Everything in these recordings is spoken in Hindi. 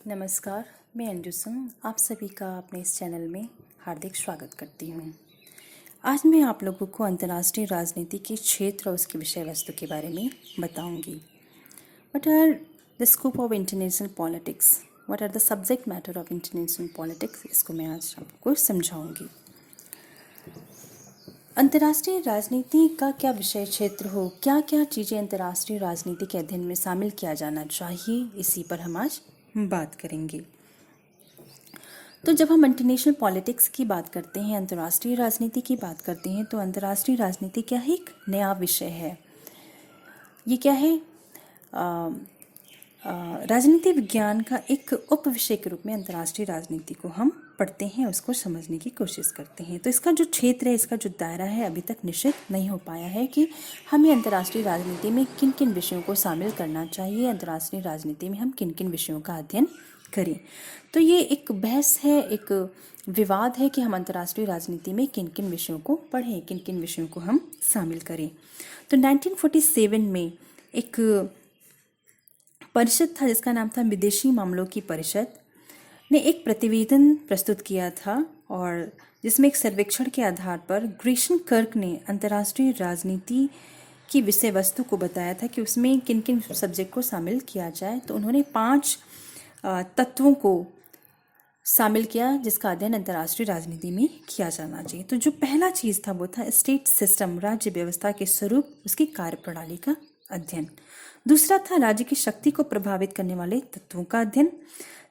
नमस्कार, मैं अंजू सिंह आप सभी का अपने इस चैनल में हार्दिक स्वागत करती हूँ। आज मैं आप लोगों को अंतर्राष्ट्रीय राजनीति के क्षेत्र और उसकी विषय वस्तु के बारे में बताऊंगी। What are the scope of international politics, what are the subject matter of international politics, इसको मैं आज आपको समझाऊंगी। अंतर्राष्ट्रीय राजनीति का क्या विषय क्षेत्र हो, क्या क्या चीज़ें अंतर्राष्ट्रीय राजनीति के अध्ययन में शामिल किया जाना चाहिए, इसी पर हम आज बात करेंगे। तो जब हम इंटरनेशनल पॉलिटिक्स की बात करते हैं, अंतर्राष्ट्रीय राजनीति की बात करते हैं, तो अंतर्राष्ट्रीय राजनीति क्या है? एक नया विषय है। ये क्या है? राजनीति विज्ञान का एक उप विषय के रूप में अंतर्राष्ट्रीय राजनीति को हम पढ़ते हैं, उसको समझने की कोशिश करते हैं। तो इसका जो क्षेत्र है, इसका जो दायरा है, अभी तक निश्चित नहीं हो पाया है कि हमें अंतर्राष्ट्रीय राजनीति में किन किन विषयों को शामिल करना चाहिए, अंतर्राष्ट्रीय राजनीति में हम किन किन विषयों का अध्ययन करें। तो ये एक बहस है, एक विवाद है कि हम अंतर्राष्ट्रीय राजनीति में किन किन विषयों को पढ़ें, किन किन विषयों को हम शामिल करें। तो 1947 में एक परिषद था जिसका नाम था विदेशी मामलों की परिषद ने एक प्रतिवेदन प्रस्तुत किया था, और जिसमें एक सर्वेक्षण के आधार पर ग्रेशन कर्क ने अंतर्राष्ट्रीय राजनीति की विषय वस्तु को बताया था कि उसमें किन किन सब्जेक्ट को शामिल किया जाए। तो उन्होंने 5 तत्वों को शामिल किया जिसका अध्ययन अंतर्राष्ट्रीय राजनीति में किया जाना चाहिए। तो जो पहला चीज़ था वो था स्टेट सिस्टम, राज्य व्यवस्था के स्वरूप, उसकी कार्यप्रणाली का अध्ययन। दूसरा था राज्य की शक्ति को प्रभावित करने वाले तत्वों का अध्ययन।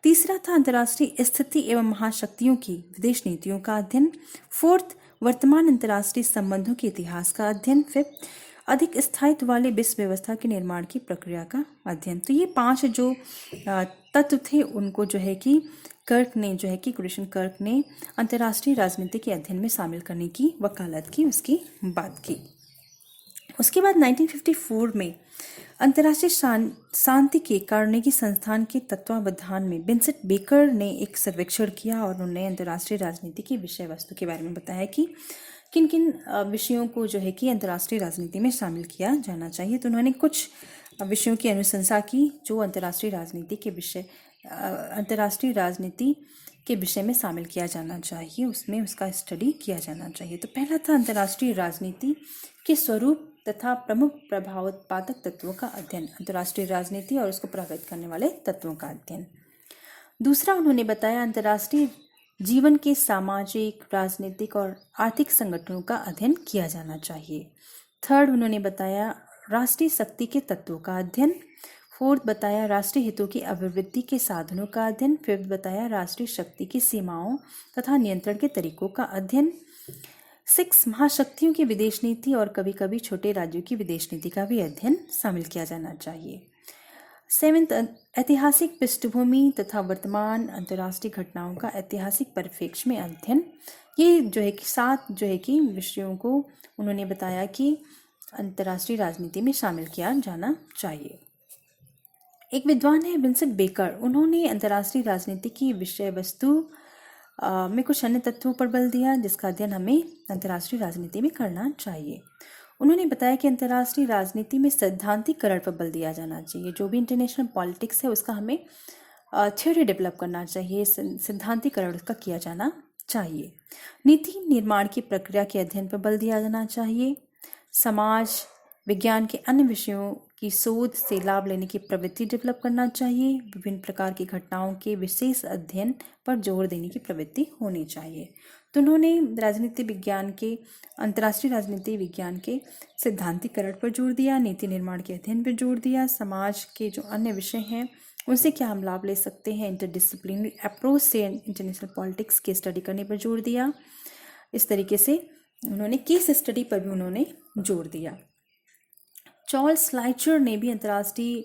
तीसरा था अंतर्राष्ट्रीय स्थिति एवं महाशक्तियों की विदेश नीतियों का अध्ययन। फोर्थ, वर्तमान अंतर्राष्ट्रीय संबंधों के इतिहास का अध्ययन। फिफ्थ, अधिक स्थायित्व वाले विश्व व्यवस्था के निर्माण की प्रक्रिया का अध्ययन। तो ये 5 जो तत्व थे उनको जो है कि ग्रेशन कर्क ने अंतर्राष्ट्रीय राजनीति के अध्ययन में शामिल करने की वकालत की, उसकी बात की। उसके बाद 1954 में अंतर्राष्ट्रीय शांति के कार्नेगी संस्थान के तत्वावधान में विंसेंट बेकर ने एक सर्वेक्षण किया, और उन्होंने अंतर्राष्ट्रीय राजनीति की विषय वस्तु के बारे में बताया कि किन किन विषयों को जो है कि अंतर्राष्ट्रीय राजनीति में शामिल किया जाना चाहिए। तो उन्होंने कुछ विषयों की अनुशंसा की जो अंतर्राष्ट्रीय राजनीति के विषय में शामिल किया जाना चाहिए, उसमें उसका स्टडी किया जाना चाहिए। तो पहला था अंतर्राष्ट्रीय राजनीति के स्वरूप तथा प्रमुख प्रभावोत्पादक तत्वों का अध्ययन, अंतर्राष्ट्रीय राजनीति और उसको प्रभावित करने वाले तत्वों का अध्ययन। दूसरा उन्होंने बताया अंतर्राष्ट्रीय जीवन के सामाजिक, राजनीतिक और आर्थिक संगठनों का अध्ययन किया जाना चाहिए। थर्ड उन्होंने बताया राष्ट्रीय शक्ति के तत्वों का अध्ययन। फोर्थ बताया राष्ट्रीय हितों की अभिवृद्धि के साधनों का अध्ययन। फिफ्थ बताया राष्ट्रीय शक्ति की सीमाओं तथा नियंत्रण के तरीकों का अध्ययन। 6, महाशक्तियों की विदेश नीति और कभी कभी छोटे राज्यों की विदेश नीति का भी अध्ययन शामिल किया जाना चाहिए। 7, ऐतिहासिक पृष्ठभूमि तथा वर्तमान अंतर्राष्ट्रीय घटनाओं का ऐतिहासिक परिप्रेक्ष्य में अध्ययन। ये जो है कि 7 जो है कि विषयों को उन्होंने बताया कि अंतर्राष्ट्रीय राजनीति में शामिल किया जाना चाहिए। एक विद्वान है विंसेंट बेकर, उन्होंने अंतर्राष्ट्रीय राजनीति की विषय वस्तु में कुछ अन्य तत्वों पर बल दिया जिसका अध्ययन हमें अंतर्राष्ट्रीय राजनीति में करना चाहिए। उन्होंने बताया कि अंतर्राष्ट्रीय राजनीति में सैद्धांतिकरण पर बल दिया जाना चाहिए। जो भी इंटरनेशनल पॉलिटिक्स है उसका हमें थ्योरी डेवलप करना चाहिए, सिद्धांतिकरण उसका किया जाना चाहिए। नीति निर्माण की प्रक्रिया के अध्ययन पर बल दिया जाना चाहिए। समाज विज्ञान के अन्य विषयों की शोध से लाभ लेने की प्रवृत्ति डेवलप करना चाहिए। विभिन्न प्रकार की घटनाओं के विशेष अध्ययन पर जोर देने की प्रवृत्ति होनी चाहिए। तो उन्होंने अंतर्राष्ट्रीय राजनीति विज्ञान के सिद्धांतिकरण पर जोर दिया, नीति निर्माण के अध्ययन पर जोर दिया, समाज के जो अन्य विषय हैं उनसे क्या हम लाभ ले सकते हैं, इंटरडिसिप्लिनरी अप्रोच से इंटरनेशनल पॉलिटिक्स की स्टडी करने पर जोर दिया। इस तरीके से उन्होंने केस स्टडी पर भी उन्होंने जोर दिया। चार्ल्स श्लाइचर ने भी अंतर्राष्ट्रीय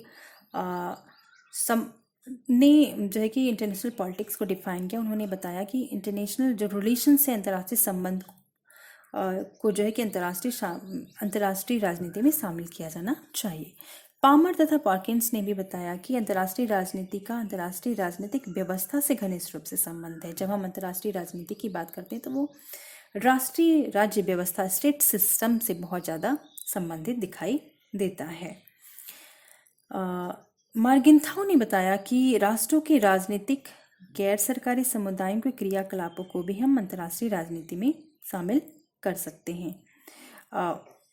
ने जो है कि इंटरनेशनल पॉलिटिक्स को डिफाइन किया। उन्होंने बताया कि इंटरनेशनल जो रिलेशन से अंतर्राष्ट्रीय संबंध को जो है कि अंतर्राष्ट्रीय राजनीति में शामिल किया जाना चाहिए। पामर तथा पार्किंस ने भी बताया कि अंतर्राष्ट्रीय राजनीति का अंतर्राष्ट्रीय राजनीतिक व्यवस्था से घनिष्ठ रूप से संबंध है। जब हम अंतर्राष्ट्रीय राजनीति की बात करते हैं तो वो राष्ट्रीय राज्य व्यवस्था, स्टेट सिस्टम से बहुत ज़्यादा संबंधित दिखाई देता है। मार्गिंथाउ ने बताया कि राष्ट्रों के राजनीतिक गैर सरकारी समुदायों के क्रियाकलापों को भी हम अंतर्राष्ट्रीय राजनीति में शामिल कर सकते हैं।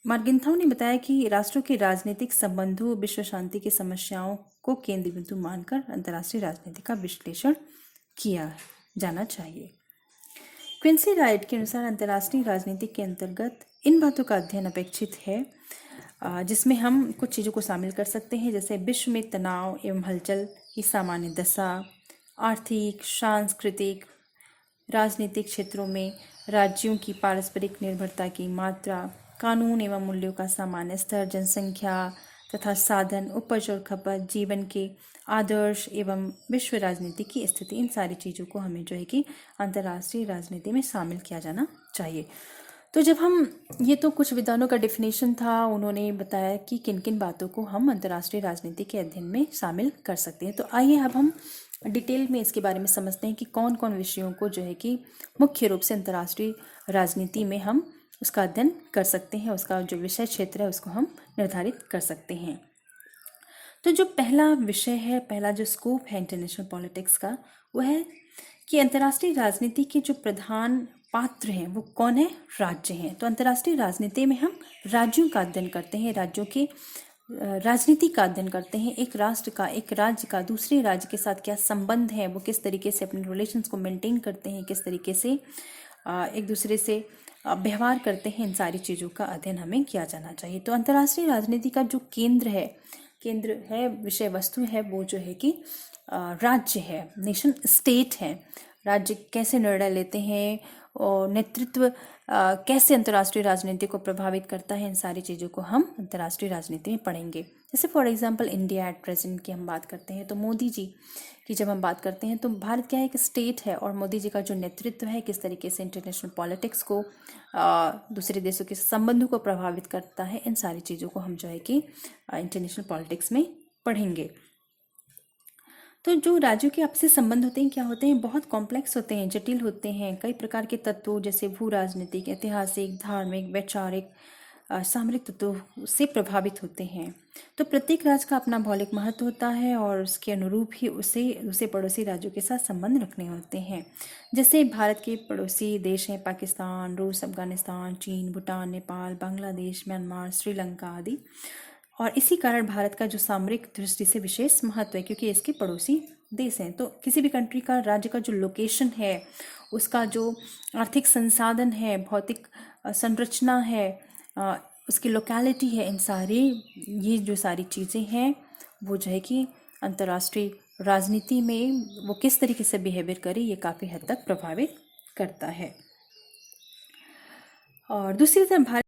मार्गिंथाउ ने बताया कि राष्ट्रों के राजनीतिक संबंधों, विश्व शांति की समस्याओं को केंद्र बिंदु मानकर अंतर्राष्ट्रीय राजनीति का विश्लेषण किया जाना चाहिए। क्विंसी राइट के अनुसार अंतर्राष्ट्रीय राजनीति के अंतर्गत इन बातों का अध्ययन अपेक्षित है जिसमें हम कुछ चीज़ों को शामिल कर सकते हैं, जैसे विश्व में तनाव एवं हलचल की सामान्य दशा, आर्थिक, सांस्कृतिक, राजनीतिक क्षेत्रों में राज्यों की पारस्परिक निर्भरता की मात्रा, कानून एवं मूल्यों का सामान्य स्तर, जनसंख्या तथा साधन, उपज और खपत, जीवन के आदर्श एवं विश्व राजनीति की स्थिति, इन सारी चीज़ों को हमें जो है कि अंतर्राष्ट्रीय राजनीति में शामिल किया जाना चाहिए। तो जब हम ये तो कुछ विद्वानों का डेफिनेशन था, उन्होंने बताया कि किन किन बातों को हम अंतर्राष्ट्रीय राजनीति के अध्ययन में शामिल कर सकते हैं। तो आइए अब हम डिटेल में इसके बारे में समझते हैं कि कौन कौन विषयों को जो है कि मुख्य रूप से अंतर्राष्ट्रीय राजनीति में हम उसका अध्ययन कर सकते हैं, उसका जो विषय क्षेत्र है उसको हम निर्धारित कर सकते हैं। तो जो पहला विषय है, पहला जो स्कोप है इंटरनेशनल पॉलिटिक्स का, वो है कि अंतर्राष्ट्रीय राजनीति के जो प्रधान पात्र हैं वो कौन है? राज्य हैं। तो अंतर्राष्ट्रीय राजनीति में हम राज्यों का अध्ययन करते हैं, राज्यों के राजनीति का अध्ययन करते हैं। एक राष्ट्र का, एक राज्य का दूसरे राज्य के साथ क्या संबंध है, वो किस तरीके से अपने रिलेशंस को मेंटेन करते हैं, किस तरीके से एक दूसरे से व्यवहार करते हैं, इन सारी चीज़ों का अध्ययन हमें किया जाना चाहिए। तो अंतर्राष्ट्रीय राजनीति का जो केंद्र है, विषय वस्तु है, वो जो है कि राज्य है, नेशन स्टेट है। राज्य कैसे निर्णय लेते हैं और नेतृत्व कैसे अंतर्राष्ट्रीय राजनीति को प्रभावित करता है, इन सारी चीज़ों को हम अंतर्राष्ट्रीय राजनीति में पढ़ेंगे। जैसे for example India at present की हम बात करते हैं तो मोदी जी की जब हम बात करते हैं तो भारत क्या है, एक स्टेट है, और मोदी जी का जो नेतृत्व है किस तरीके से इंटरनेशनल पॉलिटिक्स को, दूसरे देशों के संबंधों को प्रभावित करता है, इन सारी चीज़ों को हम जो है कि इंटरनेशनल पॉलिटिक्स में पढ़ेंगे। तो जो राज्यों के आपसी संबंध होते हैं क्या होते हैं? बहुत कॉम्प्लेक्स होते हैं, जटिल होते हैं। कई प्रकार के तत्वों जैसे भू राजनीतिक, ऐतिहासिक, धार्मिक, वैचारिक, सामरिक तत्वों से प्रभावित होते हैं। तो प्रत्येक राज्य का अपना भौगोलिक महत्व होता है और उसके अनुरूप ही उसे पड़ोसी राज्यों के साथ संबंध रखने होते हैं। जैसे भारत के पड़ोसी देश हैं पाकिस्तान, रूस, अफगानिस्तान, चीन, भूटान, नेपाल, बांग्लादेश, म्यांमार, श्रीलंका आदि। और इसी कारण भारत का जो सामरिक दृष्टि से विशेष महत्व है, क्योंकि इसके पड़ोसी देश हैं। तो किसी भी कंट्री का, राज्य का जो लोकेशन है, उसका जो आर्थिक संसाधन है, भौतिक संरचना है, उसकी लोकेलिटी है, ये जो सारी चीज़ें हैं वो जो है कि अंतर्राष्ट्रीय राजनीति में वो किस तरीके से बिहेवियर करे, ये काफ़ी हद तक प्रभावित करता है। और दूसरी तरफ भारत